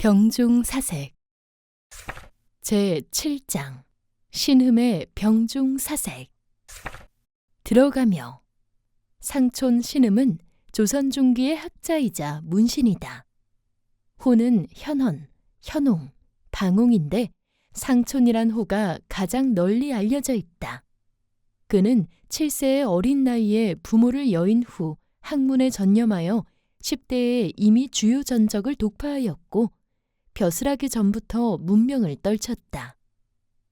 병중사색 제7장 신흠의 병중사색. 들어가며 상촌 신흠은 조선 중기의 학자이자 문신이다. 호는 현헌, 현옹, 방옹인데 상촌이란 호가 가장 널리 알려져 있다. 그는 7세의 어린 나이에 부모를 여인 후 학문에 전념하여 10대에 이미 주요 전적을 독파하였고 벼슬하기 전부터 문명을 떨쳤다.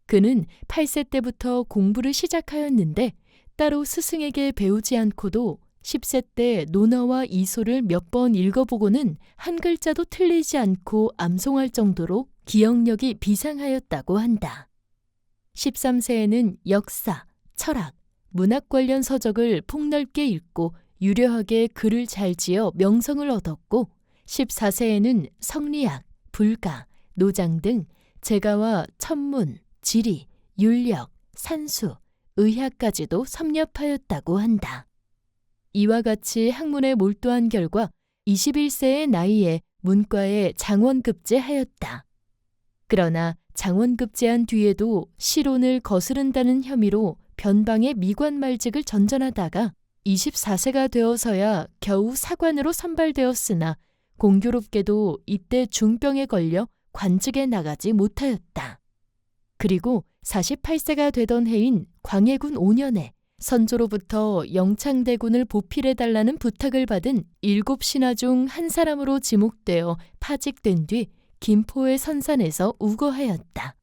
그는 8세 때부터 공부를 시작하였는데 따로 스승에게 배우지 않고도 10세 때 논어와 이소를 몇 번 읽어보고는 한 글자도 틀리지 않고 암송할 정도로 기억력이 비상하였다고 한다. 13세에는 역사, 철학, 문학 관련 서적을 폭넓게 읽고 유려하게 글을 잘 지어 명성을 얻었고 14세에는 성리학, 불가, 노장 등 제가와 천문, 지리, 윤력, 산수, 의학까지도 섭렵하였다고 한다. 이와 같이 학문에 몰두한 결과 21세의 나이에 문과에 장원급제하였다. 그러나 장원급제한 뒤에도 실온을 거스른다는 혐의로 변방의 미관말직을 전전하다가 24세가 되어서야 겨우 사관으로 선발되었으나 공교롭게도 이때 중병에 걸려 관직에 나가지 못하였다. 그리고 48세가 되던 해인 광해군 5년에 선조로부터 영창대군을 보필해달라는 부탁을 받은 7신하 중 한 사람으로 지목되어 파직된 뒤 김포의 선산에서 우거하였다.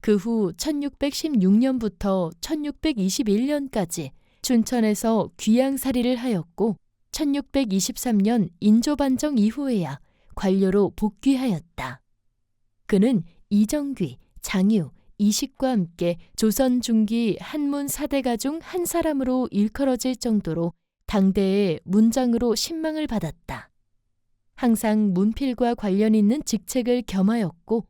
그 후 1616년부터 1621년까지 춘천에서 귀양살이를 하였고 1623년 인조반정 이후에야 관료로 복귀하였다. 그는 이정귀, 장유, 이식과 함께 조선 중기 한문 사대가 중 한 사람으로 일컬어질 정도로 당대의 문장으로 신망을 받았다. 항상 문필과 관련 있는 직책을 겸하였고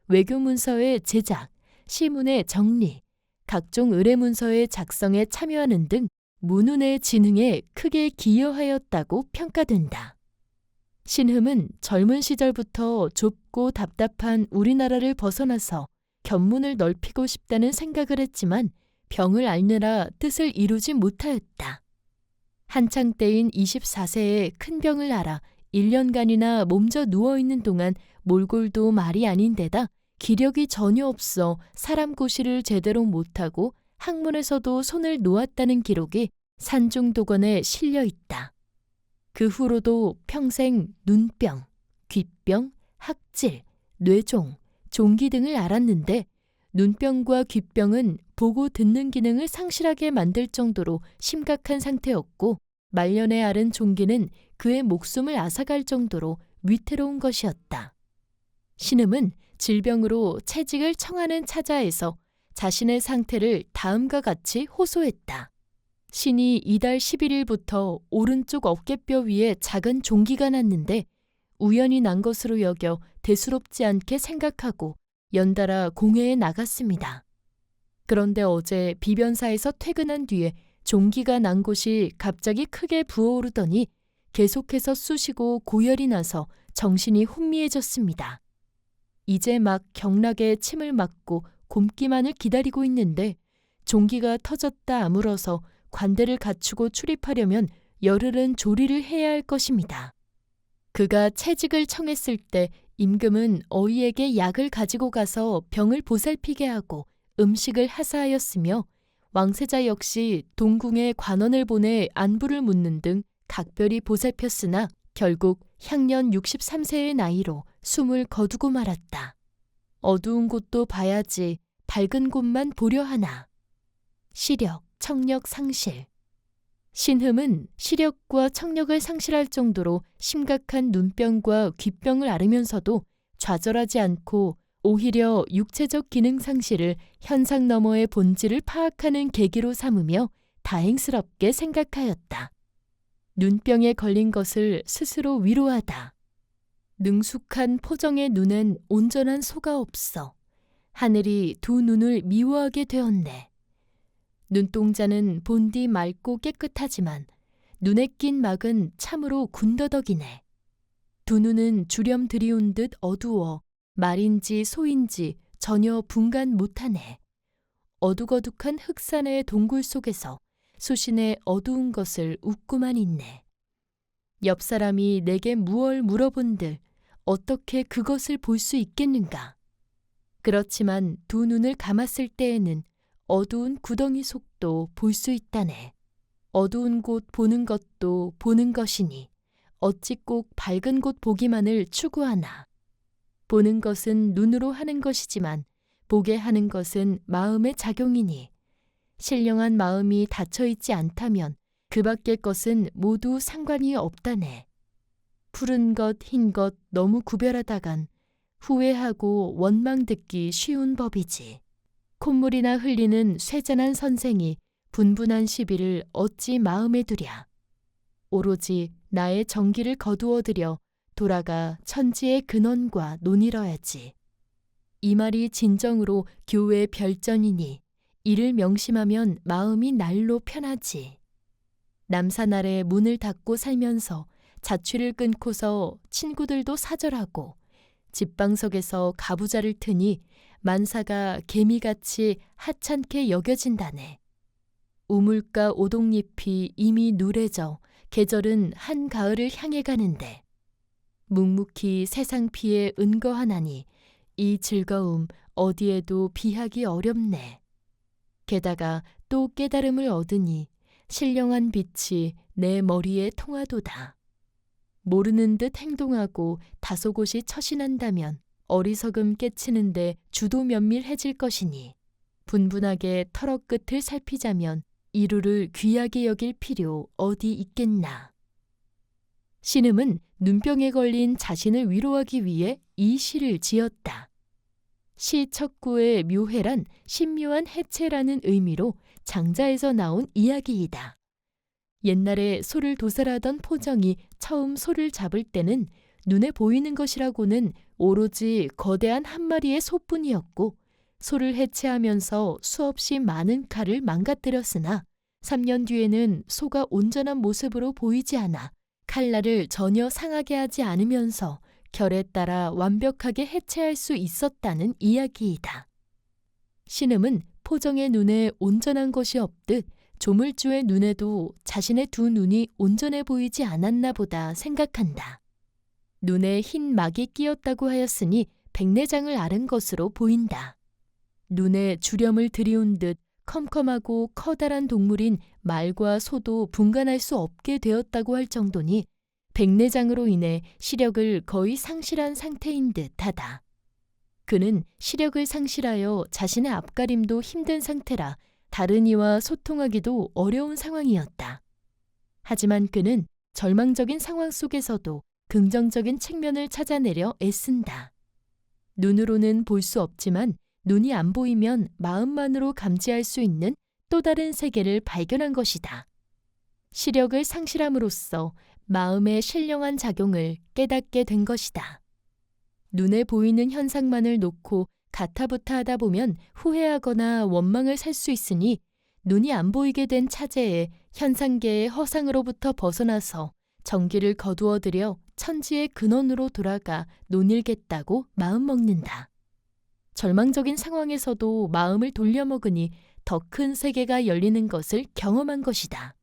외교문서의 제작, 시문의 정리, 각종 의뢰문서의 작성에 참여하는 등 문운의 진흥에 크게 기여하였다고 평가된다. 신흠은 젊은 시절부터 좁고 답답한 우리나라를 벗어나서 견문을 넓히고 싶다는 생각을 했지만 병을 앓느라 뜻을 이루지 못하였다. 한창 때인 24세에 큰 병을 앓아 1년간이나 몸져 누워있는 동안 몰골도 말이 아닌 데다 기력이 전혀 없어 사람 고시를 제대로 못하고 학문에서도 손을 놓았다는 기록이 산중도건에 실려 있다. 그 후로도 평생 눈병, 귓병, 학질, 뇌종, 종기 등을 앓았는데 눈병과 귓병은 보고 듣는 기능을 상실하게 만들 정도로 심각한 상태였고 말년에 앓은 종기는 그의 목숨을 앗아갈 정도로 위태로운 것이었다. 신흠은 질병으로 채직을 청하는 차자에서 자신의 상태를 다음과 같이 호소했다. 신이 이달 11일부터 오른쪽 어깨뼈 위에 작은 종기가 났는데 우연히 난 것으로 여겨 대수롭지 않게 생각하고 연달아 공회에 나갔습니다. 그런데 어제 비변사에서 퇴근한 뒤에 종기가 난 곳이 갑자기 크게 부어오르더니 계속해서 쑤시고 고열이 나서 정신이 혼미해졌습니다. 이제 막 경락에 침을 맞고 곪기만을 기다리고 있는데 종기가 터졌다 아물어서 관대를 갖추고 출입하려면 열흘은 조리를 해야 할 것입니다. 그가 채직을 청했을 때 임금은 어이에게 약을 가지고 가서 병을 보살피게 하고 음식을 하사하였으며 왕세자 역시 동궁에 관원을 보내 안부를 묻는 등 각별히 보살폈으나 결국 향년 63세의 나이로 숨을 거두고 말았다. 어두운 곳도 봐야지 밝은 곳만 보려 하나. 시력, 청력 상실. 신흠은 시력과 청력을 상실할 정도로 심각한 눈병과 귓병을 앓으면서도 좌절하지 않고 오히려 육체적 기능 상실을 현상 너머의 본질을 파악하는 계기로 삼으며 다행스럽게 생각하였다. 눈병에 걸린 것을 스스로 위로하다. 능숙한 포정의 눈엔 온전한 소가 없어. 하늘이 두 눈을 미워하게 되었네. 눈동자는 본디 맑고 깨끗하지만 눈에 낀 막은 참으로 군더더기네. 두 눈은 주렴 들이운 듯 어두워 말인지 소인지 전혀 분간 못하네. 어둑어둑한 흑산의 동굴 속에서 수신의 어두운 것을 웃고만 있네. 옆 사람이 내게 무얼 물어본들 어떻게 그것을 볼 수 있겠는가. 그렇지만 두 눈을 감았을 때에는 어두운 구덩이 속도 볼 수 있다네. 어두운 곳 보는 것도 보는 것이니 어찌 꼭 밝은 곳 보기만을 추구하나. 보는 것은 눈으로 하는 것이지만 보게 하는 것은 마음의 작용이니 신령한 마음이 닫혀 있지 않다면 그 밖의 것은 모두 상관이 없다네. 푸른 것, 흰 것 너무 구별하다간 후회하고 원망 듣기 쉬운 법이지. 콧물이나 흘리는 쇠잔한 선생이 분분한 시비를 어찌 마음에 두랴. 오로지 나의 정기를 거두어들여 돌아가 천지의 근원과 논이러야지. 이 말이 진정으로 교회 별전이니 이를 명심하면 마음이 날로 편하지. 남산 아래 문을 닫고 살면서 자취를 끊고서 친구들도 사절하고 집방석에서 가부좌를 트니 만사가 개미같이 하찮게 여겨진다네. 우물가 오동잎이 이미 누래져 계절은 한가을을 향해 가는데 묵묵히 세상 피에 은거하나니 이 즐거움 어디에도 비하기 어렵네. 게다가 또 깨달음을 얻으니 신령한 빛이 내 머리에 통하도다. 모르는 듯 행동하고 다소곳이 처신한다면 어리석음 깨치는데 주도 면밀해질 것이니 분분하게 털어 끝을 살피자면 이루를 귀하게 여길 필요 어디 있겠나. 신음은 눈병에 걸린 자신을 위로하기 위해 이 시를 지었다. 시 첫 구의 묘해란 신묘한 해체라는 의미로 장자에서 나온 이야기이다. 옛날에 소를 도살하던 포정이 처음 소를 잡을 때는 눈에 보이는 것이라고는 오로지 거대한 한 마리의 소뿐이었고 소를 해체하면서 수없이 많은 칼을 망가뜨렸으나 3년 뒤에는 소가 온전한 모습으로 보이지 않아 칼날을 전혀 상하게 하지 않으면서 결에 따라 완벽하게 해체할 수 있었다는 이야기이다. 신음은 포정의 눈에 온전한 것이 없듯 조물주의 눈에도 자신의 두 눈이 온전해 보이지 않았나 보다 생각한다. 눈에 흰 막이 끼었다고 하였으니 백내장을 앓은 것으로 보인다. 눈에 주렴을 들이운 듯 컴컴하고 커다란 동물인 말과 소도 분간할 수 없게 되었다고 할 정도니 백내장으로 인해 시력을 거의 상실한 상태인 듯하다. 그는 시력을 상실하여 자신의 앞가림도 힘든 상태라 다른 이와 소통하기도 어려운 상황이었다. 하지만 그는 절망적인 상황 속에서도 긍정적인 측면을 찾아내려 애쓴다. 눈으로는 볼 수 없지만 눈이 안 보이면 마음만으로 감지할 수 있는 또 다른 세계를 발견한 것이다. 시력을 상실함으로써 마음의 신령한 작용을 깨닫게 된 것이다. 눈에 보이는 현상만을 놓고 가타부타 하다 보면 후회하거나 원망을 살 수 있으니 눈이 안 보이게 된 차제에 현상계의 허상으로부터 벗어나서 정기를 거두어들여 천지의 근원으로 돌아가 논일겠다고 마음먹는다. 절망적인 상황에서도 마음을 돌려먹으니 더 큰 세계가 열리는 것을 경험한 것이다.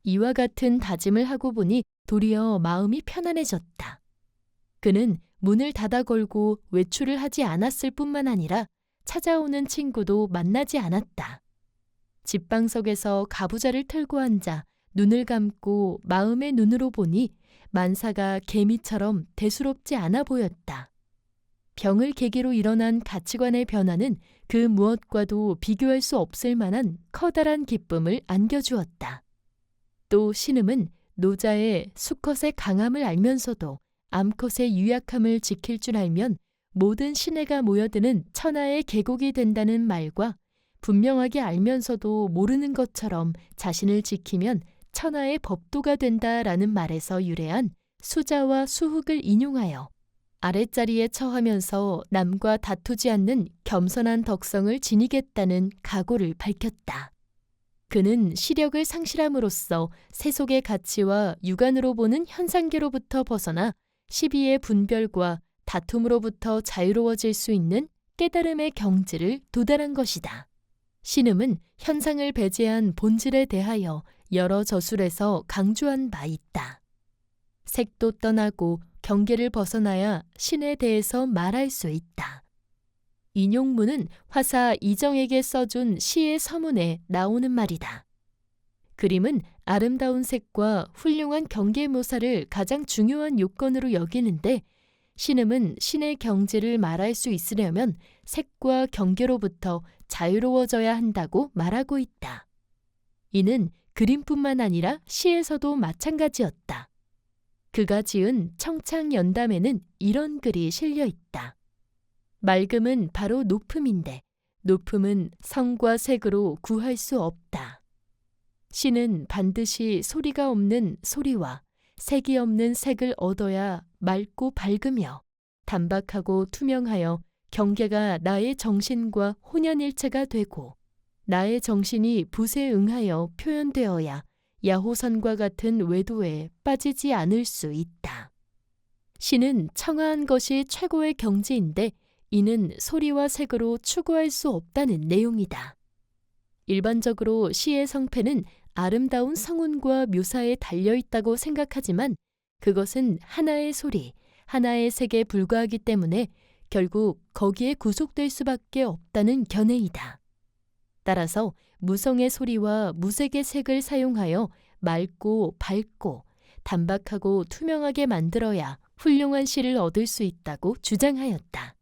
이와 같은 다짐을 하고 보니 도리어 마음이 편안해졌다. 그는 문을 닫아 걸고 외출을 하지 않았을 뿐만 아니라 찾아오는 친구도 만나지 않았다. 집방석에서 가부좌를 틀고 앉아 눈을 감고 마음의 눈으로 보니 만사가 개미처럼 대수롭지 않아 보였다. 병을 계기로 일어난 가치관의 변화는 그 무엇과도 비교할 수 없을 만한 커다란 기쁨을 안겨주었다. 또 신음은 노자의 수컷의 강함을 알면서도 암컷의 유약함을 지킬 줄 알면 모든 신해가 모여드는 천하의 계곡이 된다는 말과 분명하게 알면서도 모르는 것처럼 자신을 지키면 천하의 법도가 된다라는 말에서 유래한 수자와 수흑을 인용하여 아랫자리에 처하면서 남과 다투지 않는 겸손한 덕성을 지니겠다는 각오를 밝혔다. 그는 시력을 상실함으로써 세속의 가치와 육안으로 보는 현상계로부터 벗어나 시비의 분별과 다툼으로부터 자유로워질 수 있는 깨달음의 경지를 도달한 것이다. 신음은 현상을 배제한 본질에 대하여 여러 저술에서 강조한 바 있다. 색도 떠나고 경계를 벗어나야 신에 대해서 말할 수 있다. 인용문은 화사 이정에게 써준 시의 서문에 나오는 말이다. 그림은 아름다운 색과 훌륭한 경계 묘사를 가장 중요한 요건으로 여기는데 신음은 신의 경지를 말할 수 있으려면 색과 경계로부터 자유로워져야 한다고 말하고 있다. 이는 그림뿐만 아니라 시에서도 마찬가지였다. 그가 지은 청창연담에는 이런 글이 실려 있다. 맑음은 바로 높음인데 높음은 성과 색으로 구할 수 없다. 신은 반드시 소리가 없는 소리와 색이 없는 색을 얻어야 맑고 밝으며 단박하고 투명하여 경계가 나의 정신과 혼연일체가 되고 나의 정신이 붓에 응하여 표현되어야 야호선과 같은 외도에 빠지지 않을 수 있다. 신은 청아한 것이 최고의 경지인데 이는 소리와 색으로 추구할 수 없다는 내용이다. 일반적으로 시의 성패는 아름다운 성운과 묘사에 달려있다고 생각하지만 그것은 하나의 소리, 하나의 색에 불과하기 때문에 결국 거기에 구속될 수밖에 없다는 견해이다. 따라서 무성의 소리와 무색의 색을 사용하여 맑고 밝고 단박하고 투명하게 만들어야 훌륭한 시를 얻을 수 있다고 주장하였다.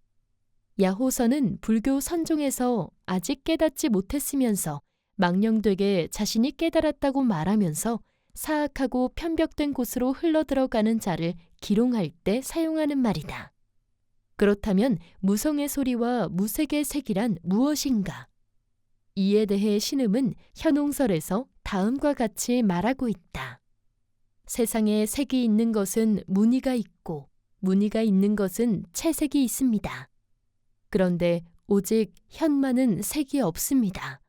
야호선은 불교 선종에서 아직 깨닫지 못했으면서 망령되게 자신이 깨달았다고 말하면서 사악하고 편벽된 곳으로 흘러들어가는 자를 기롱할 때 사용하는 말이다. 그렇다면 무성의 소리와 무색의 색이란 무엇인가? 이에 대해 신음은 현홍설에서 다음과 같이 말하고 있다. 세상에 색이 있는 것은 무늬가 있고 무늬가 있는 것은 채색이 있습니다. 그런데 오직 현만은 색이 없습니다.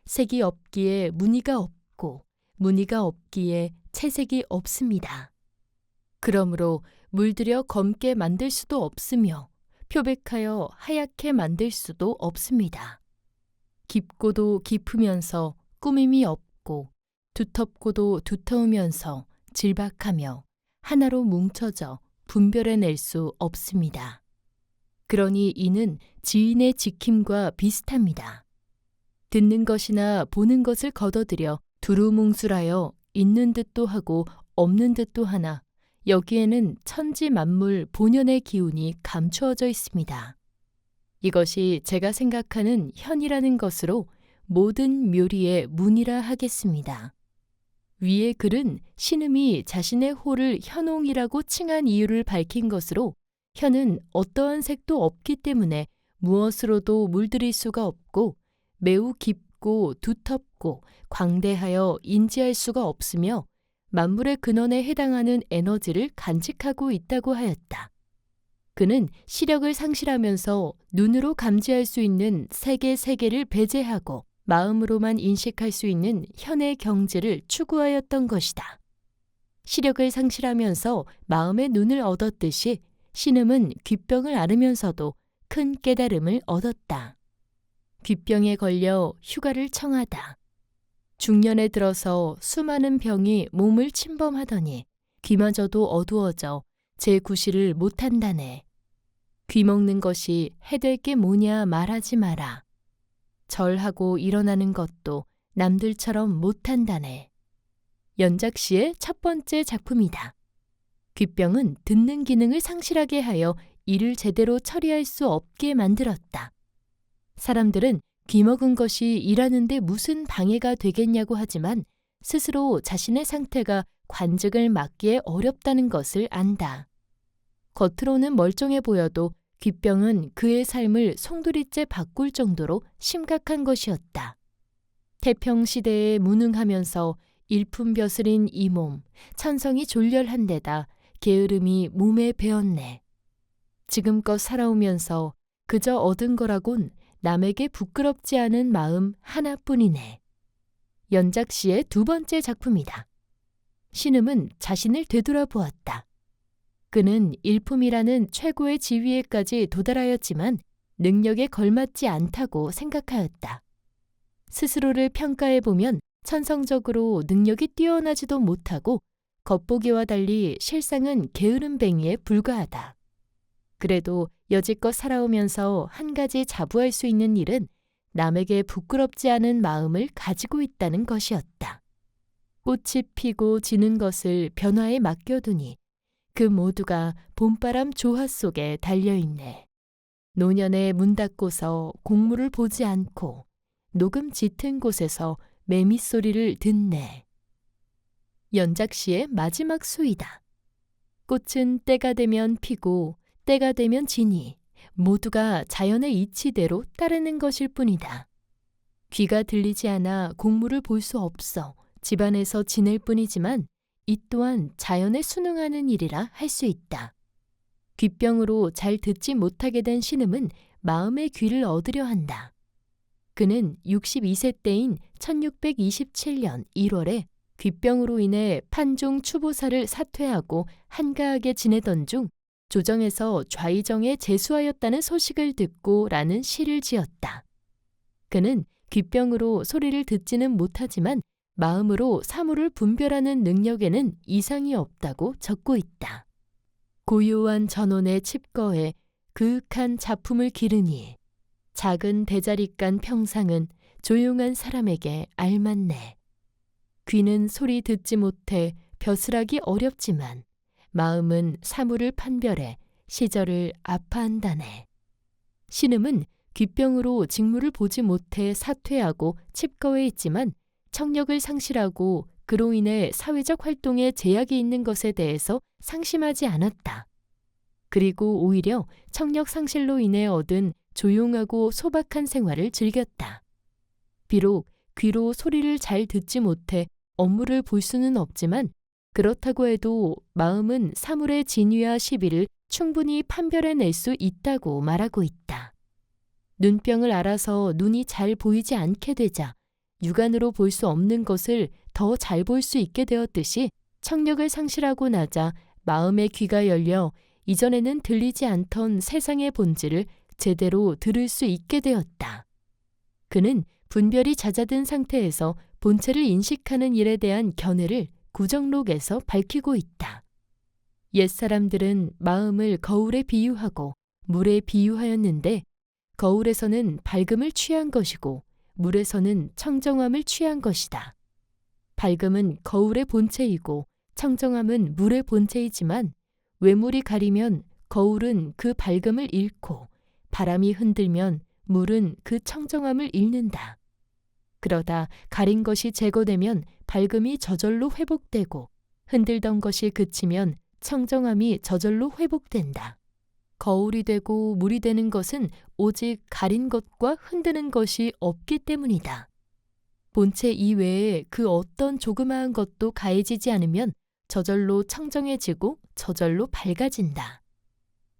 색이 없기에 무늬가 없고 무늬가 없기에 채색이 없습니다. 그러므로 물들여 검게 만들 수도 없으며 표백하여 하얗게 만들 수도 없습니다. 깊고도 깊으면서 꾸밈이 없고 두텁고도 두터우면서 질박하며 하나로 뭉쳐져 분별해낼 수 없습니다. 그러니 이는 지인의 지킴과 비슷합니다. 듣는 것이나 보는 것을 거둬들여 두루뭉술하여 있는 듯도 하고 없는 듯도 하나 여기에는 천지 만물 본연의 기운이 감추어져 있습니다. 이것이 제가 생각하는 현이라는 것으로 모든 묘리의 문이라 하겠습니다. 위의 글은 신음이 자신의 호를 현홍이라고 칭한 이유를 밝힌 것으로 현은 어떠한 색도 없기 때문에 무엇으로도 물들일 수가 없고 매우 깊고 두텁고 광대하여 인지할 수가 없으며 만물의 근원에 해당하는 에너지를 간직하고 있다고 하였다. 그는 시력을 상실하면서 눈으로 감지할 수 있는 색의 세계를 배제하고 마음으로만 인식할 수 있는 현의 경지를 추구하였던 것이다. 시력을 상실하면서 마음의 눈을 얻었듯이 신음은 귓병을 앓으면서도 큰 깨달음을 얻었다. 귓병에 걸려 휴가를 청하다. 중년에 들어서 수많은 병이 몸을 침범하더니 귀마저도 어두워져 제 구실을 못한다네. 귀 먹는 것이 해될 게 뭐냐 말하지 마라. 절하고 일어나는 것도 남들처럼 못한다네. 연작시의 첫 번째 작품이다. 귓병은 듣는 기능을 상실하게 하여 이를 제대로 처리할 수 없게 만들었다. 사람들은 귀 먹은 것이 일하는데 무슨 방해가 되겠냐고 하지만 스스로 자신의 상태가 관직을 맡기에 어렵다는 것을 안다. 겉으로는 멀쩡해 보여도 귓병은 그의 삶을 송두리째 바꿀 정도로 심각한 것이었다. 태평시대에 무능하면서 일품벼슬인 이 몸, 천성이 졸렬한 데다 게으름이 몸에 배었네. 지금껏 살아오면서 그저 얻은 거라곤 남에게 부끄럽지 않은 마음 하나뿐이네. 연작시의 두 번째 작품이다. 신음은 자신을 되돌아보았다. 그는 일품이라는 최고의 지위에까지 도달하였지만 능력에 걸맞지 않다고 생각하였다. 스스로를 평가해보면 천성적으로 능력이 뛰어나지도 못하고 겉보기와 달리 실상은 게으름뱅이에 불과하다. 그래도 여지껏 살아오면서 한 가지 자부할 수 있는 일은 남에게 부끄럽지 않은 마음을 가지고 있다는 것이었다. 꽃이 피고 지는 것을 변화에 맡겨두니 그 모두가 봄바람 조화 속에 달려있네. 노년에 문 닫고서 공물을 보지 않고 녹음 짙은 곳에서 매미 소리를 듣네. 연작시의 마지막 수이다. 꽃은 때가 되면 피고 때가 되면 지니 모두가 자연의 이치대로 따르는 것일 뿐이다. 귀가 들리지 않아 공물을 볼 수 없어 집안에서 지낼 뿐이지만 이 또한 자연에 순응하는 일이라 할 수 있다. 귀병으로 잘 듣지 못하게 된 신음은 마음의 귀를 얻으려 한다. 그는 62세 때인 1627년 1월에 귀병으로 인해 판종 추보사를 사퇴하고 한가하게 지내던 중 조정에서 좌의정에 제수하였다는 소식을 듣고 라는 시를 지었다. 그는 귀병으로 소리를 듣지는 못하지만 마음으로 사물을 분별하는 능력에는 이상이 없다고 적고 있다. 고요한 전원의 칩거에 그윽한 작품을 기르니 작은 대자릿간 평상은 조용한 사람에게 알맞네. 귀는 소리 듣지 못해 벼슬하기 어렵지만 마음은 사물을 판별해 시절을 아파한다네. 신음은 귀병으로 직무를 보지 못해 사퇴하고 칩거에 있지만 청력을 상실하고 그로 인해 사회적 활동에 제약이 있는 것에 대해서 상심하지 않았다. 그리고 오히려 청력 상실로 인해 얻은 조용하고 소박한 생활을 즐겼다. 비록 귀로 소리를 잘 듣지 못해 업무를 볼 수는 없지만 그렇다고 해도 마음은 사물의 진위와 시비를 충분히 판별해낼 수 있다고 말하고 있다. 눈병을 앓아서 눈이 잘 보이지 않게 되자 육안으로 볼 수 없는 것을 더 잘 볼 수 있게 되었듯이 청력을 상실하고 나자 마음의 귀가 열려 이전에는 들리지 않던 세상의 본질을 제대로 들을 수 있게 되었다. 그는 분별이 잦아든 상태에서 본체를 인식하는 일에 대한 견해를 구정록에서 밝히고 있다. 옛사람들은 마음을 거울에 비유하고 물에 비유하였는데 거울에서는 밝음을 취한 것이고 물에서는 청정함을 취한 것이다. 밝음은 거울의 본체이고 청정함은 물의 본체이지만 외물이 가리면 거울은 그 밝음을 잃고 바람이 흔들면 물은 그 청정함을 잃는다. 그러다 가린 것이 제거되면 밝음이 저절로 회복되고 흔들던 것이 그치면 청정함이 저절로 회복된다. 거울이 되고 물이 되는 것은 오직 가린 것과 흔드는 것이 없기 때문이다. 본체 이외에 그 어떤 조그마한 것도 가해지지 않으면 저절로 청정해지고 저절로 밝아진다.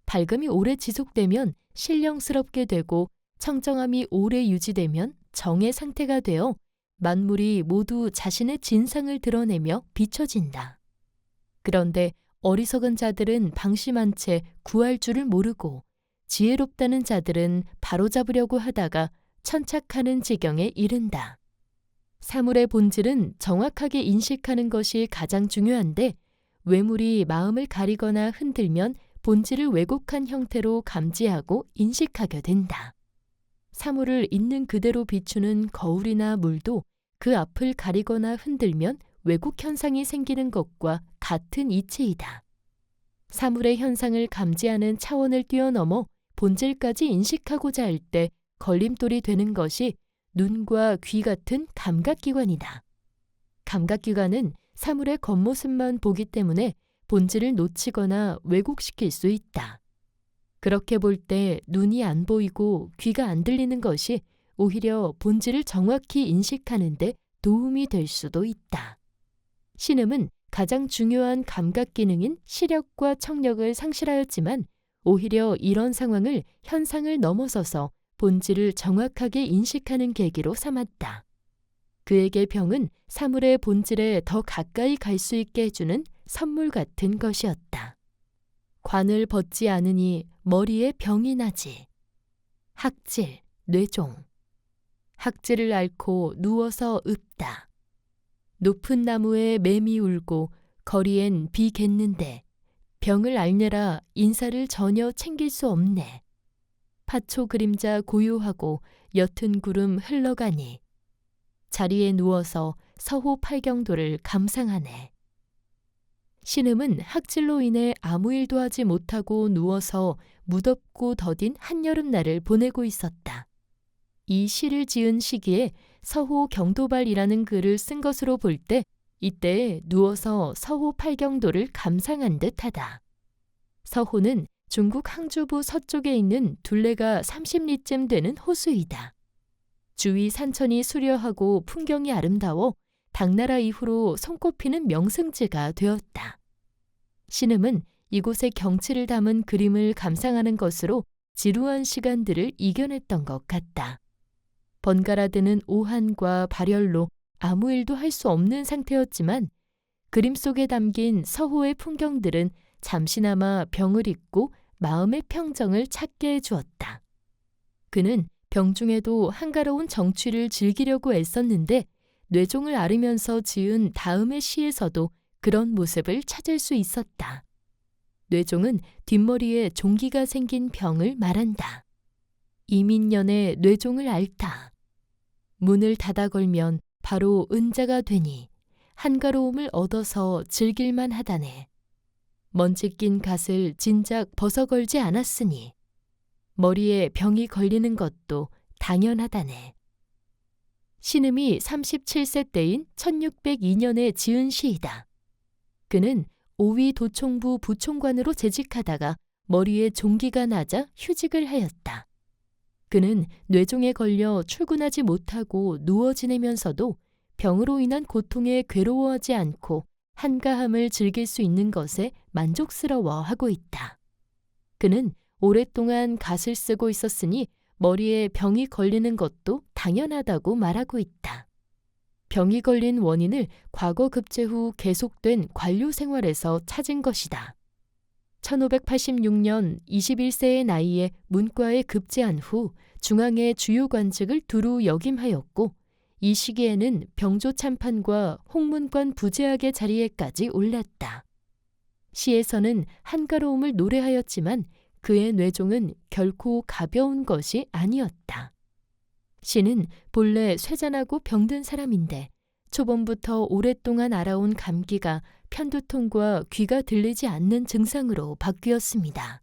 밝음이 오래 지속되면 신령스럽게 되고 청정함이 오래 유지되면 정의 상태가 되어 만물이 모두 자신의 진상을 드러내며 비춰진다. 그런데 어리석은 자들은 방심한 채 구할 줄을 모르고 지혜롭다는 자들은 바로잡으려고 하다가 천착하는 지경에 이른다. 사물의 본질은 정확하게 인식하는 것이 가장 중요한데 외물이 마음을 가리거나 흔들면 본질을 왜곡한 형태로 감지하고 인식하게 된다. 사물을 있는 그대로 비추는 거울이나 물도 그 앞을 가리거나 흔들면 왜곡 현상이 생기는 것과 같은 이치이다. 사물의 현상을 감지하는 차원을 뛰어넘어 본질까지 인식하고자 할 때 걸림돌이 되는 것이 눈과 귀 같은 감각기관이다. 감각기관은 사물의 겉모습만 보기 때문에 본질을 놓치거나 왜곡시킬 수 있다. 그렇게 볼 때 눈이 안 보이고 귀가 안 들리는 것이 오히려 본질을 정확히 인식하는 데 도움이 될 수도 있다. 신음은 가장 중요한 감각 기능인 시력과 청력을 상실하였지만 오히려 이런 상황을 현상을 넘어서서 본질을 정확하게 인식하는 계기로 삼았다. 그에게 병은 사물의 본질에 더 가까이 갈 수 있게 해주는 선물 같은 것이었다. 관을 벗지 않으니 머리에 병이 나지. 학질, 뇌종. 학질을 앓고 누워서 읊다. 높은 나무에 매미 울고 거리엔 비 겠는데 병을 앓느라 인사를 전혀 챙길 수 없네. 파초 그림자 고요하고 옅은 구름 흘러가니 자리에 누워서 서호 팔경도를 감상하네. 신음은 학질로 인해 아무 일도 하지 못하고 누워서 무덥고 더딘 한여름날을 보내고 있었다. 이 시를 지은 시기에 서호 경도발이라는 글을 쓴 것으로 볼 때 이때에 누워서 서호 팔경도를 감상한 듯하다. 서호는 중국 항주부 서쪽에 있는 둘레가 30리쯤 되는 호수이다. 주위 산천이 수려하고 풍경이 아름다워 당나라 이후로 손꼽히는 명승지가 되었다. 신음은 이곳의 경치를 담은 그림을 감상하는 것으로 지루한 시간들을 이겨냈던 것 같다. 번갈아 드는 오한과 발열로 아무 일도 할 수 없는 상태였지만 그림 속에 담긴 서호의 풍경들은 잠시나마 병을 잊고 마음의 평정을 찾게 해주었다. 그는 병중에도 한가로운 정취를 즐기려고 애썼는데 뇌종을 앓으면서 지은 다음의 시에서도 그런 모습을 찾을 수 있었다. 뇌종은 뒷머리에 종기가 생긴 병을 말한다. 이민년에 뇌종을 앓다. 문을 닫아 걸면 바로 은자가 되니 한가로움을 얻어서 즐길만 하다네. 먼지 낀 갓을 진작 벗어걸지 않았으니 머리에 병이 걸리는 것도 당연하다네. 신음이 37세 때인 1602년에 지은 시이다. 그는 오위 도총부 부총관으로 재직하다가 머리에 종기가 나자 휴직을 하였다. 그는 뇌종에 걸려 출근하지 못하고 누워 지내면서도 병으로 인한 고통에 괴로워하지 않고 한가함을 즐길 수 있는 것에 만족스러워하고 있다. 그는 오랫동안 갓을 쓰고 있었으니 머리에 병이 걸리는 것도 당연하다고 말하고 있다. 병이 걸린 원인을 과거 급제 후 계속된 관료 생활에서 찾은 것이다. 1586년 21세의 나이에 문과에 급제한 후 중앙의 주요 관직을 두루 역임하였고 이 시기에는 병조 참판과 홍문관 부제학의 자리에까지 올랐다. 시에서는 한가로움을 노래하였지만 그의 뇌종은 결코 가벼운 것이 아니었다. 시는 본래 쇠잔하고 병든 사람인데 초봄부터 오랫동안 앓아온 감기가 편두통과 귀가 들리지 않는 증상으로 바뀌었습니다.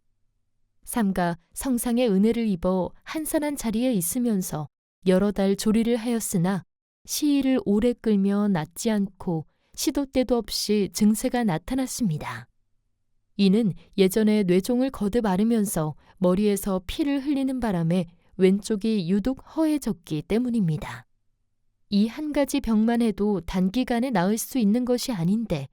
삼가 성상의 은혜를 입어 한산한 자리에 있으면서 여러 달 조리를 하였으나 시일을 오래 끌며 낫지 않고 시도 때도 없이 증세가 나타났습니다. 이는 예전에 뇌종을 거듭 앓으면서 머리에서 피를 흘리는 바람에 왼쪽이 유독 허해졌기 때문입니다. 이 한 가지 병만 해도 단기간에 나을 수 있는 것이 아닌데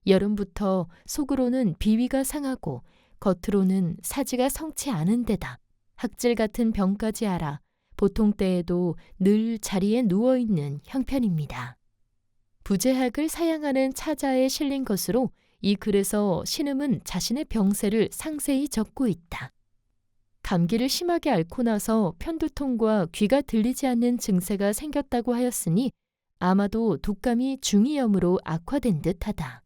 여름부터 속으로는 비위가 상하고 겉으로는 사지가 성치 않은 데다 학질 같은 병까지 앓아 보통 때에도 늘 자리에 누워있는 형편입니다. 부제학을 사양하는 차자에 실린 것으로 이 글에서 신음은 자신의 병세를 상세히 적고 있다. 감기를 심하게 앓고 나서 편두통과 귀가 들리지 않는 증세가 생겼다고 하였으니 아마도 독감이 중이염으로 악화된 듯하다.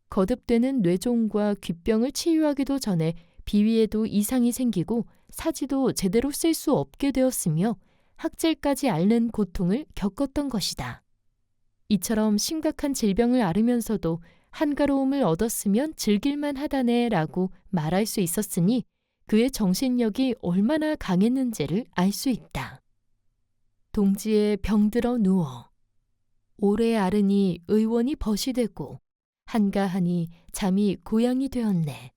거듭되는 뇌종과 귀병을 치유하기도 전에 비위에도 이상이 생기고 사지도 제대로 쓸 수 없게 되었으며 학질까지 앓는 고통을 겪었던 것이다. 이처럼 심각한 질병을 앓으면서도 한가로움을 얻었으면 즐길만 하다네라고 말할 수 있었으니 그의 정신력이 얼마나 강했는지를 알 수 있다. 동지에 병들어 누워 오래 앓으니 의원이 벗이 되고 한가하니 잠이 고양이 되었네.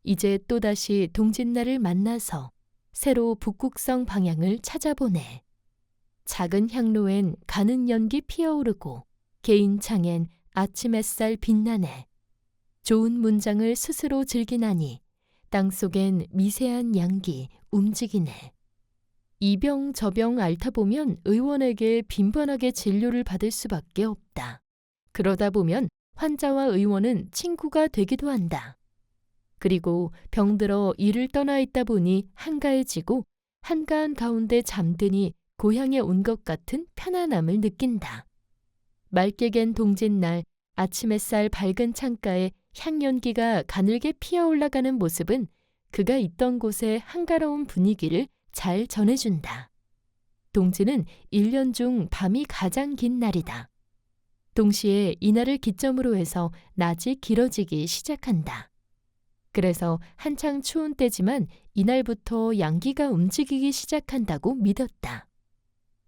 이제 또다시 동짓날을 만나서 새로 북극성 방향을 찾아보네. 작은 향로엔 가는 연기 피어오르고 개인 창엔 아침 햇살 빛나네. 좋은 문장을 스스로 즐기나니 땅속엔 미세한 양기 움직이네. 이 병 저 병 앓다 보면 의원에게 빈번하게 진료를 받을 수밖에 없다. 그러다 보면 환자와 의원은 친구가 되기도 한다. 그리고 병들어 이를 떠나 있다 보니 한가해지고 한가한 가운데 잠드니 고향에 온 것 같은 편안함을 느낀다. 맑게 갠 동짓날 아침 햇살 밝은 창가에 향연기가 가늘게 피어 올라가는 모습은 그가 있던 곳의 한가로운 분위기를 잘 전해준다. 동지는 1년 중 밤이 가장 긴 날이다. 동시에 이날을 기점으로 해서 낮이 길어지기 시작한다. 그래서 한창 추운 때지만 이날부터 양기가 움직이기 시작한다고 믿었다.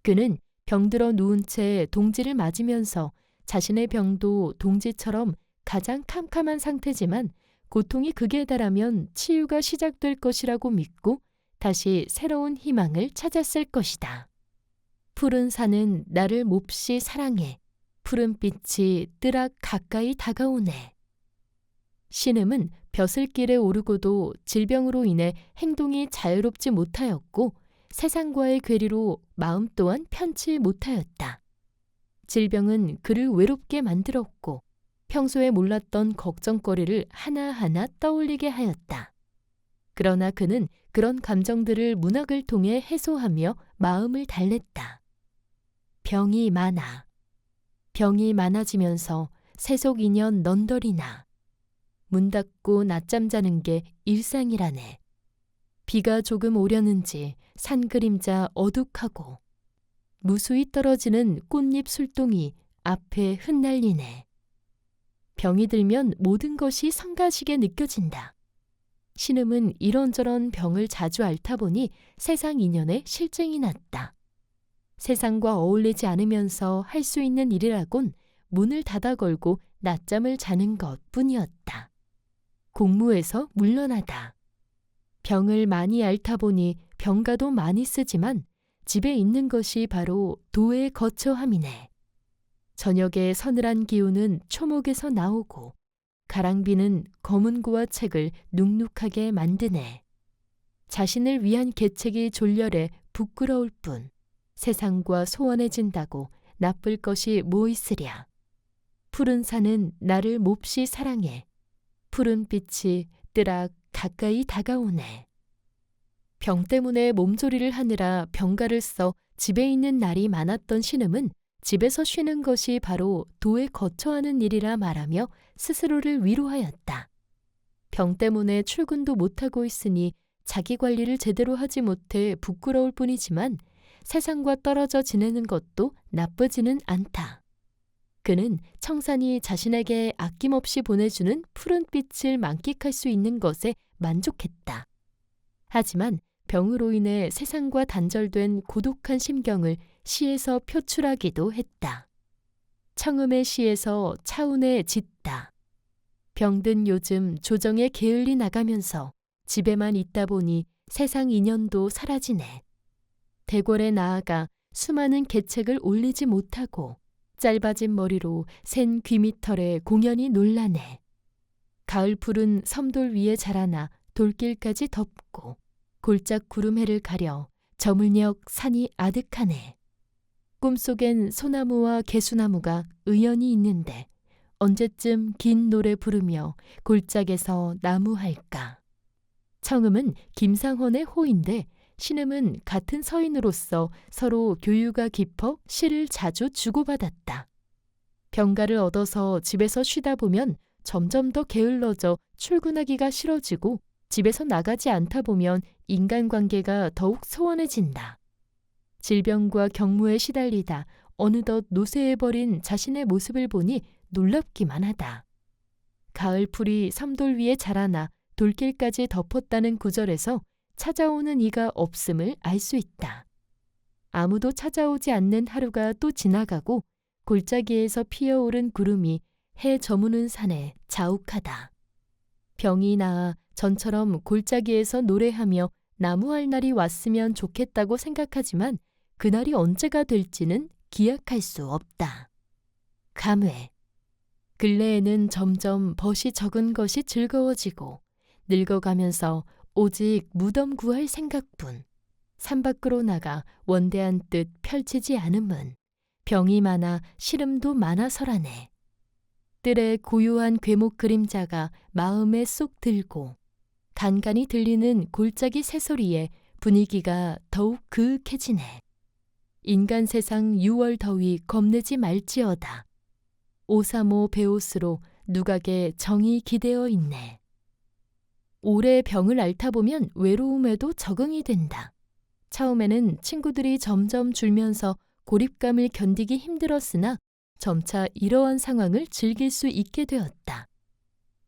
그는 병들어 누운 채 동지를 맞으면서 자신의 병도 동지처럼 가장 캄캄한 상태지만 고통이 극에 달하면 치유가 시작될 것이라고 믿고 다시 새로운 희망을 찾았을 것이다. 푸른 산은 나를 몹시 사랑해. 푸른 빛이 뜨락 가까이 다가오네. 신음은 벼슬길에 오르고도 질병으로 인해 행동이 자유롭지 못하였고 세상과의 괴리로 마음 또한 편치 못하였다. 질병은 그를 외롭게 만들었고 평소에 몰랐던 걱정거리를 하나하나 떠올리게 하였다. 그러나 그는 그런 감정들을 문학을 통해 해소하며 마음을 달랬다. 병이 많아. 병이 많아지면서 세속 인연 넌더리나. 문 닫고 낮잠 자는 게 일상이라네. 비가 조금 오려는지 산 그림자 어둑하고 무수히 떨어지는 꽃잎 술동이 앞에 흩날리네. 병이 들면 모든 것이 성가시게 느껴진다. 신음은 이런저런 병을 자주 앓다 보니 세상 인연에 실증이 났다. 세상과 어울리지 않으면서 할 수 있는 일이라곤 문을 닫아 걸고 낮잠을 자는 것뿐이었다. 공무에서 물러나다. 병을 많이 앓다 보니 병가도 많이 쓰지만 집에 있는 것이 바로 도의 거처함이네. 저녁에 서늘한 기운은 초목에서 나오고 가랑비는 검은고와 책을 눅눅하게 만드네. 자신을 위한 계책이 졸렬해 부끄러울 뿐 세상과 소원해진다고 나쁠 것이 뭐 있으랴. 푸른 산은 나를 몹시 사랑해. 푸른 빛이 뜨락 가까이 다가오네. 병 때문에 몸조리를 하느라 병가를 써 집에 있는 날이 많았던 신음은 집에서 쉬는 것이 바로 도에 거처하는 일이라 말하며 스스로를 위로하였다. 병 때문에 출근도 못하고 있으니 자기 관리를 제대로 하지 못해 부끄러울 뿐이지만 세상과 떨어져 지내는 것도 나쁘지는 않다. 그는 청산이 자신에게 아낌없이 보내주는 푸른 빛을 만끽할 수 있는 것에 만족했다. 하지만 병으로 인해 세상과 단절된 고독한 심경을 시에서 표출하기도 했다. 청음의 시에서 차운에 짙다. 병든 요즘 조정에 게을리 나가면서 집에만 있다 보니 세상 인연도 사라지네. 대궐에 나아가 수많은 계책을 올리지 못하고 짧아진 머리로 센 귀밑털에 공연히 놀라네. 가을 푸른 섬돌 위에 자라나 돌길까지 덮고 골짝 구름해를 가려 저물녘 산이 아득하네. 꿈속엔 소나무와 개수나무가 의연히 있는데 언제쯤 긴 노래 부르며 골짝에서 나무할까. 청음은 김상헌의 호인데 신음은 같은 서인으로서 서로 교유가 깊어 시를 자주 주고받았다. 병가를 얻어서 집에서 쉬다 보면 점점 더 게을러져 출근하기가 싫어지고 집에서 나가지 않다 보면 인간관계가 더욱 소원해진다. 질병과 경무에 시달리다 어느덧 노쇠해버린 자신의 모습을 보니 놀랍기만 하다. 가을 풀이 섬돌 위에 자라나 돌길까지 덮었다는 구절에서 찾아오는 이가 없음을 알 수 있다. 아무도 찾아오지 않는 하루가 또 지나가고 골짜기에서 피어오른 구름이 해 저무는 산에 자욱하다. 병이 나아 전처럼 골짜기에서 노래하며 나무할 날이 왔으면 좋겠다고 생각하지만 그날이 언제가 될지는 기약할 수 없다. 감회. 근래에는 점점 벗이 적은 것이 즐거워지고 늙어가면서 오직 무덤 구할 생각뿐. 산 밖으로 나가 원대한 뜻 펼치지 않음은 병이 많아 시름도 많아서라네. 뜰에 고요한 괴목 그림자가 마음에 쏙 들고 간간이 들리는 골짜기 새소리에 분위기가 더욱 그윽해지네. 인간 세상 6월 더위 겁내지 말지어다. 오사모 베옷으로 누각에 정이 기대어 있네. 오래 병을 앓다 보면 외로움에도 적응이 된다. 처음에는 친구들이 점점 줄면서 고립감을 견디기 힘들었으나 점차 이러한 상황을 즐길 수 있게 되었다.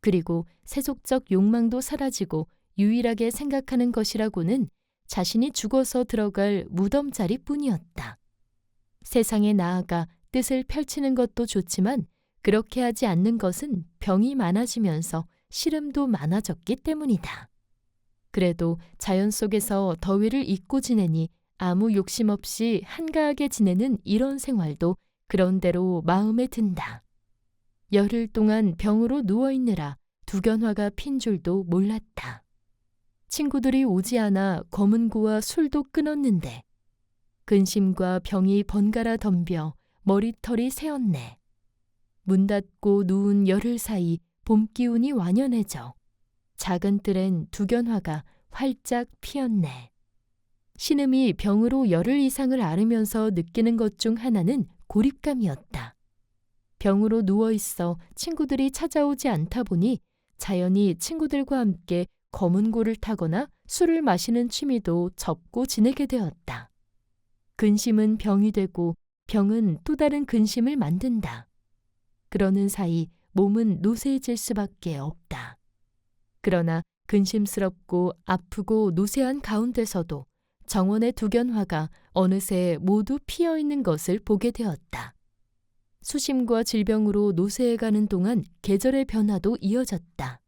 그리고 세속적 욕망도 사라지고 유일하게 생각하는 것이라고는 자신이 죽어서 들어갈 무덤자리뿐이었다. 세상에 나아가 뜻을 펼치는 것도 좋지만 그렇게 하지 않는 것은 병이 많아지면서 시름도 많아졌기 때문이다. 그래도 자연 속에서 더위를 잊고 지내니 아무 욕심 없이 한가하게 지내는 이런 생활도 그런대로 마음에 든다. 열흘 동안 병으로 누워있느라 두견화가 핀 줄도 몰랐다. 친구들이 오지 않아 검은고와 술도 끊었는데 근심과 병이 번갈아 덤벼 머리털이 새었네. 문 닫고 누운 열흘 사이 봄 기운이 완연해져 작은 뜰엔 두견화가 활짝 피었네. 신음이 병으로 열흘 이상을 앓으면서 느끼는 것 중 하나는 고립감이었다. 병으로 누워있어 친구들이 찾아오지 않다 보니 자연히 친구들과 함께 검은고를 타거나 술을 마시는 취미도 접고 지내게 되었다. 근심은 병이 되고 병은 또 다른 근심을 만든다. 그러는 사이 몸은 노쇠해질 수밖에 없다. 그러나 근심스럽고 아프고 노쇠한 가운데서도 정원의 두견화가 어느새 모두 피어있는 것을 보게 되었다. 수심과 질병으로 노쇠해가는 동안 계절의 변화도 이어졌다.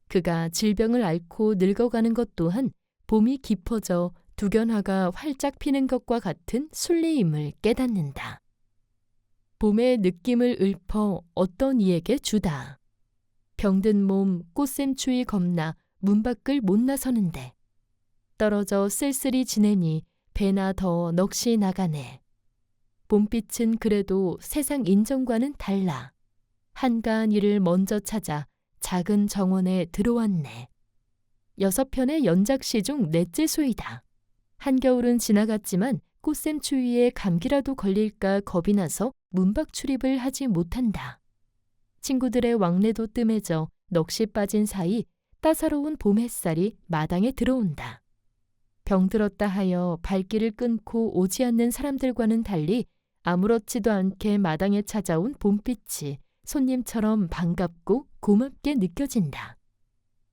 그가 질병을 앓고 늙어가는 것 또한 봄이 깊어져 두견화가 활짝 피는 것과 같은 순리임을 깨닫는다. 봄의 느낌을 읊어 어떤 이에게 주다. 병든 몸 꽃샘추위 겁나 문 밖을 못 나서는데 떨어져 쓸쓸히 지내니 배나 더 넋이 나가네. 봄빛은 그래도 세상 인정과는 달라. 한가한 일을 먼저 찾아 작은 정원에 들어왔네. 6편의 연작시 중 넷째 수이다. 한겨울은 지나갔지만 꽃샘추위에 감기라도 걸릴까 겁이 나서 문밖 출입을 하지 못한다. 친구들의 왕래도 뜸해져 넋이 빠진 사이 따사로운 봄 햇살이 마당에 들어온다. 병들었다 하여 발길을 끊고 오지 않는 사람들과는 달리 아무렇지도 않게 마당에 찾아온 봄빛이 손님처럼 반갑고 고맙게 느껴진다.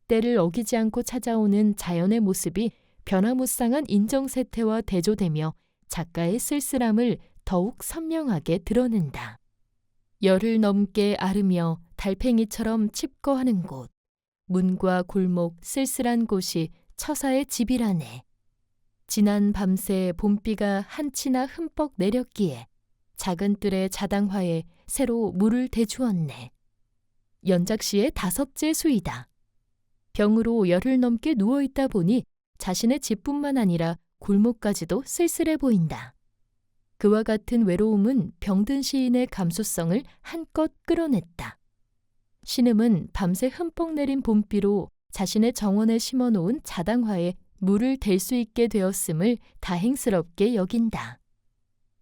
때를 어기지 않고 찾아오는 자연의 모습이 변화무쌍한 인정세태와 대조되며 작가의 쓸쓸함을 더욱 선명하게 드러낸다. 열흘 넘게 앓으며 달팽이처럼 칩거하는 곳, 문과 골목 쓸쓸한 곳이 처사의 집이라네. 지난 밤새 봄비가 한치나 흠뻑 내렸기에 작은 뜰의 자당화에 새로 물을 대주었네. 연작시의 5째 수이다. 병으로 열흘 넘게 누워있다 보니 자신의 집뿐만 아니라 골목까지도 쓸쓸해 보인다. 그와 같은 외로움은 병든 시인의 감수성을 한껏 끌어냈다. 신음은 밤새 흠뻑 내린 봄비로 자신의 정원에 심어놓은 자당화에 물을 댈 수 있게 되었음을 다행스럽게 여긴다.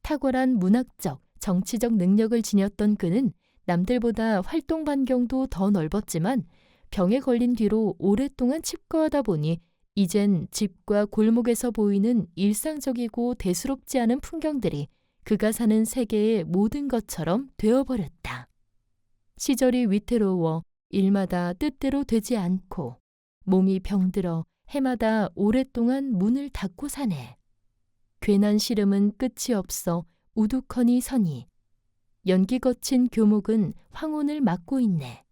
탁월한 문학적, 정치적 능력을 지녔던 그는 남들보다 활동 반경도 더 넓었지만 병에 걸린 뒤로 오랫동안 칩거하다 보니 이젠 집과 골목에서 보이는 일상적이고 대수롭지 않은 풍경들이 그가 사는 세계의 모든 것처럼 되어버렸다. 시절이 위태로워 일마다 뜻대로 되지 않고 몸이 병들어 해마다 오랫동안 문을 닫고 사네. 괜한 시름은 끝이 없어 우두커니 서니 연기 거친 교목은 황혼을 맞고 있네.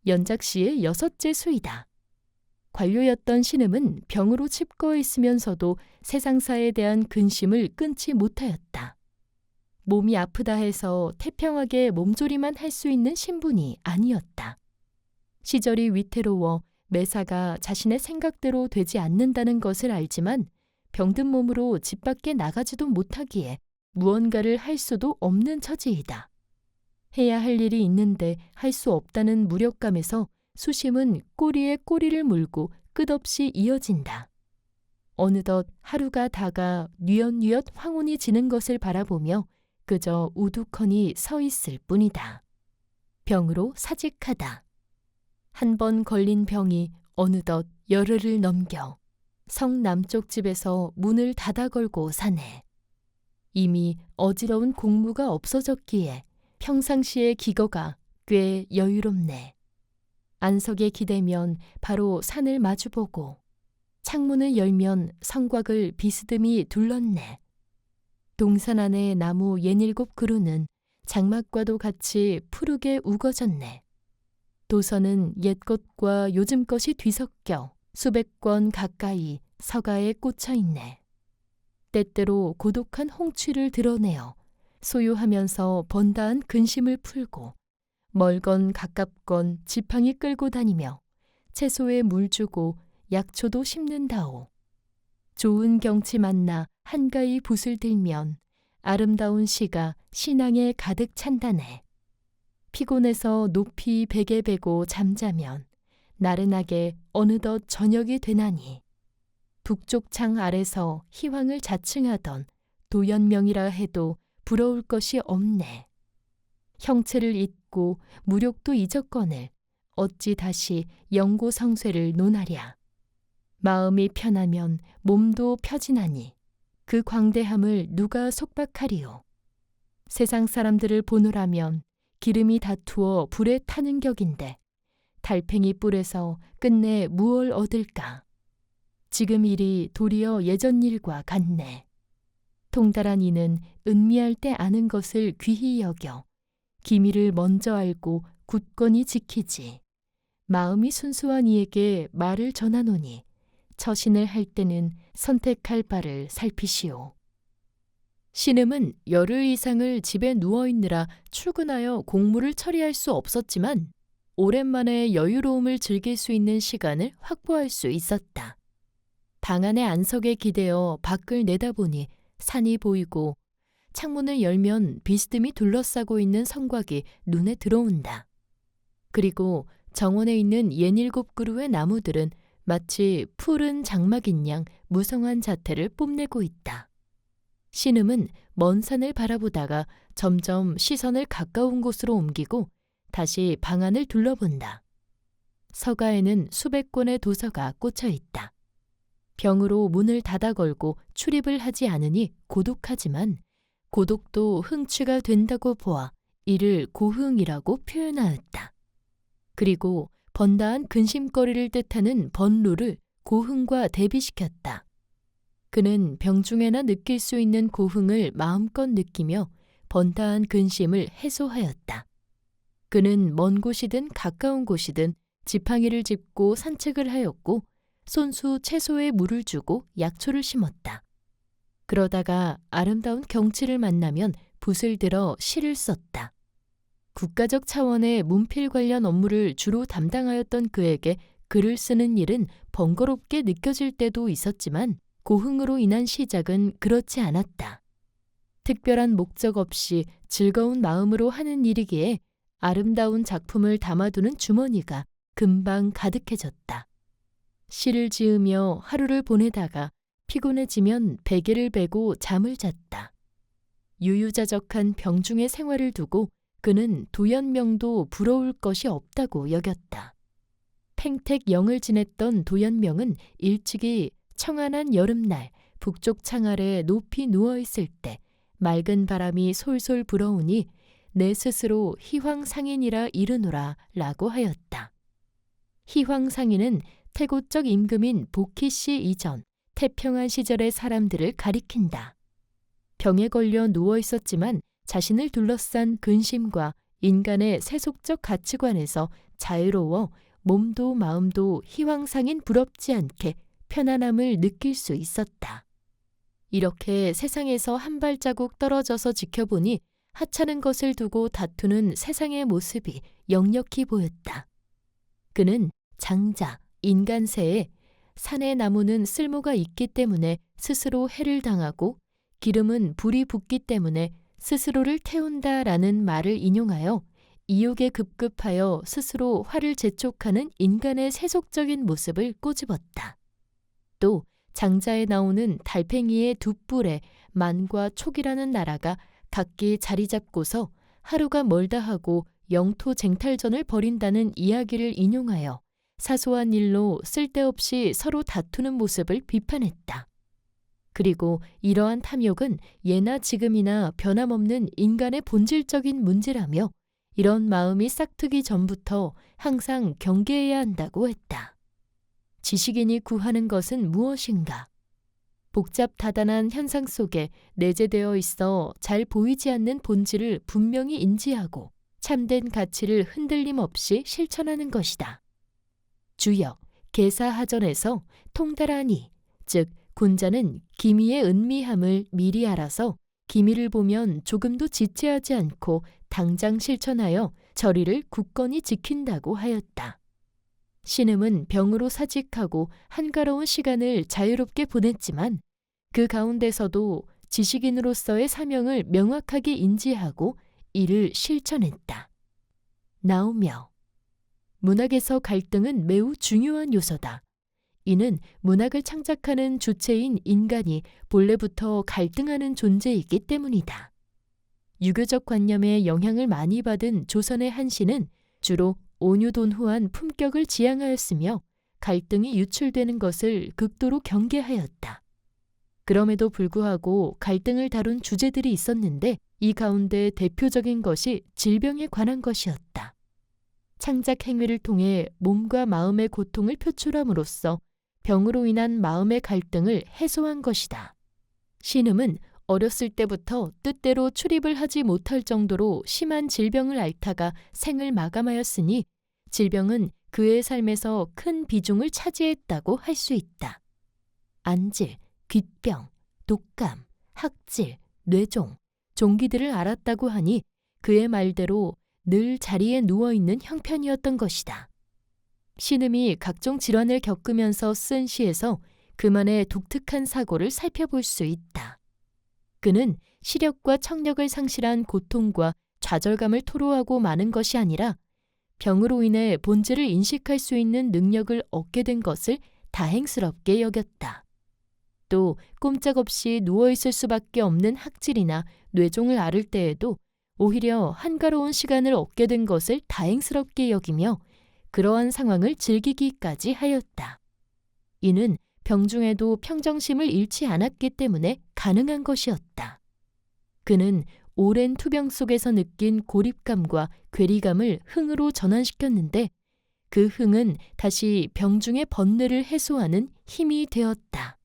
연작시의 6째 수이다. 관료였던 신음은 병으로 칩거해 있으면서도 세상사에 대한 근심을 끊지 못하였다. 몸이 아프다 해서 태평하게 몸조리만 할 수 있는 신분이 아니었다. 시절이 위태로워 매사가 자신의 생각대로 되지 않는다는 것을 알지만 병든 몸으로 집 밖에 나가지도 못하기에 무언가를 할 수도 없는 처지이다. 해야 할 일이 있는데 할 수 없다는 무력감에서 수심은 꼬리에 꼬리를 물고 끝없이 이어진다. 어느덧 하루가 다가 뉘엿뉘엿 황혼이 지는 것을 바라보며 그저 우두커니 서 있을 뿐이다. 병으로 사직하다. 한 번 걸린 병이 어느덧 열흘을 넘겨 성 남쪽 집에서 문을 닫아 걸고 사네. 이미 어지러운 공무가 없어졌기에 평상시의 기거가 꽤 여유롭네. 안석에 기대면 바로 산을 마주보고 창문을 열면 성곽을 비스듬히 둘렀네. 동산 안의 나무 67그루는 장막과도 같이 푸르게 우거졌네. 도서는 옛 것과 요즘 것이 뒤섞여 수백 권 가까이 서가에 꽂혀 있네. 때때로 고독한 홍취를 드러내어 소유하면서 번다한 근심을 풀고 멀건 가깝건 지팡이 끌고 다니며 채소에 물 주고 약초도 심는다오. 좋은 경치 만나 한가히 붓을 들면 아름다운 시가 신앙에 가득 찬다네. 피곤해서 높이 베개 베고 잠자면 나른하게 어느덧 저녁이 되나니 북쪽 창 아래서 희황을 자칭하던 도연명이라 해도 부러울 것이 없네. 형체를 잊고 무력도 잊었거늘 어찌 다시 영고성쇠를 논하랴. 마음이 편하면 몸도 펴지나니 그 광대함을 누가 속박하리요. 세상 사람들을 보노라면 기름이 다투어 불에 타는 격인데 달팽이 뿔에서 끝내 무얼 얻을까. 지금 일이 도리어 예전 일과 같네. 통달한 이는 은미할 때 아는 것을 귀히 여겨 기미를 먼저 알고 굳건히 지키지. 마음이 순수한 이에게 말을 전하노니 처신을 할 때는 선택할 바를 살피시오. 신음은 열흘 이상을 집에 누워있느라 출근하여 공무를 처리할 수 없었지만 오랜만에 여유로움을 즐길 수 있는 시간을 확보할 수 있었다. 방 안의 안석에 기대어 밖을 내다보니 산이 보이고 창문을 열면 비스듬히 둘러싸고 있는 성곽이 눈에 들어온다. 그리고 정원에 있는 67그루의 나무들은 마치 푸른 장막인 양 무성한 자태를 뽐내고 있다. 신음은 먼 산을 바라보다가 점점 시선을 가까운 곳으로 옮기고 다시 방 안을 둘러본다. 서가에는 수백 권의 도서가 꽂혀 있다. 병으로 문을 닫아 걸고 출입을 하지 않으니 고독하지만 고독도 흥취가 된다고 보아 이를 고흥이라고 표현하였다. 그리고 번다한 근심거리를 뜻하는 번루를 고흥과 대비시켰다. 그는 병중에나 느낄 수 있는 고흥을 마음껏 느끼며 번다한 근심을 해소하였다. 그는 먼 곳이든 가까운 곳이든 지팡이를 짚고 산책을 하였고 손수 채소에 물을 주고 약초를 심었다. 그러다가 아름다운 경치를 만나면 붓을 들어 시를 썼다. 국가적 차원의 문필 관련 업무를 주로 담당하였던 그에게 글을 쓰는 일은 번거롭게 느껴질 때도 있었지만 고흥으로 인한 시작은 그렇지 않았다. 특별한 목적 없이 즐거운 마음으로 하는 일이기에 아름다운 작품을 담아두는 주머니가 금방 가득해졌다. 시를 지으며 하루를 보내다가 피곤해지면 베개를 베고 잠을 잤다. 유유자적한 병중의 생활을 두고 그는 도연명도 부러울 것이 없다고 여겼다. 팽택 영을 지냈던 도연명은 일찍이 청한한 여름날 북쪽 창 아래 높이 누워있을 때 맑은 바람이 솔솔 불어오니 내 스스로 희황상인이라 이르노라 라고 하였다. 희황상인은 태고적 임금인 복희씨 이전 태평한 시절의 사람들을 가리킨다. 병에 걸려 누워있었지만 자신을 둘러싼 근심과 인간의 세속적 가치관에서 자유로워 몸도 마음도 희황상인 부럽지 않게 편안함을 느낄 수 있었다. 이렇게 세상에서 한 발자국 떨어져서 지켜보니 하찮은 것을 두고 다투는 세상의 모습이 역력히 보였다. 그는 장자, 인간세에 산의 나무는 쓸모가 있기 때문에 스스로 해를 당하고 기름은 불이 붙기 때문에 스스로를 태운다라는 말을 인용하여 이욕에 급급하여 스스로 화를 재촉하는 인간의 세속적인 모습을 꼬집었다. 또 장자에 나오는 달팽이의 두 뿔에 만과 촉이라는 나라가 각기 자리 잡고서 하루가 멀다 하고 영토 쟁탈전을 벌인다는 이야기를 인용하여 사소한 일로 쓸데없이 서로 다투는 모습을 비판했다. 그리고 이러한 탐욕은 예나 지금이나 변함없는 인간의 본질적인 문제라며 이런 마음이 싹트기 전부터 항상 경계해야 한다고 했다. 지식인이 구하는 것은 무엇인가? 복잡다단한 현상 속에 내재되어 있어 잘 보이지 않는 본질을 분명히 인지하고 참된 가치를 흔들림 없이 실천하는 것이다. 주역, 계사하전에서 통달하니, 즉 군자는 기미의 은미함을 미리 알아서 기미를 보면 조금도 지체하지 않고 당장 실천하여 저리를 굳건히 지킨다고 하였다. 신음은 병으로 사직하고 한가로운 시간을 자유롭게 보냈지만 그 가운데서도 지식인으로서의 사명을 명확하게 인지하고 이를 실천했다. 나오며 문학에서 갈등은 매우 중요한 요소다. 이는 문학을 창작하는 주체인 인간이 본래부터 갈등하는 존재이기 때문이다. 유교적 관념에 영향을 많이 받은 조선의 한시는 주로 온유돈후한 품격을 지향하였으며 갈등이 유출되는 것을 극도로 경계하였다. 그럼에도 불구하고 갈등을 다룬 주제들이 있었는데 이 가운데 대표적인 것이 질병에 관한 것이었다. 창작 행위를 통해 몸과 마음의 고통을 표출함으로써 병으로 인한 마음의 갈등을 해소한 것이다. 신음은 어렸을 때부터 뜻대로 출입을 하지 못할 정도로 심한 질병을 앓다가 생을 마감하였으니 질병은 그의 삶에서 큰 비중을 차지했다고 할 수 있다. 안질, 귓병, 독감, 학질, 뇌종, 종기들을 앓았다고 하니 그의 말대로 늘 자리에 누워있는 형편이었던 것이다. 신음이 각종 질환을 겪으면서 쓴 시에서 그만의 독특한 사고를 살펴볼 수 있다. 그는 시력과 청력을 상실한 고통과 좌절감을 토로하고 마는 것이 아니라 병으로 인해 본질을 인식할 수 있는 능력을 얻게 된 것을 다행스럽게 여겼다. 또 꼼짝없이 누워있을 수밖에 없는 학질이나 뇌종을 앓을 때에도 오히려 한가로운 시간을 얻게 된 것을 다행스럽게 여기며 그러한 상황을 즐기기까지 하였다. 이는 병중에도 평정심을 잃지 않았기 때문에 가능한 것이었다. 그는 오랜 투병 속에서 느낀 고립감과 괴리감을 흥으로 전환시켰는데 그 흥은 다시 병중의 번뇌를 해소하는 힘이 되었다.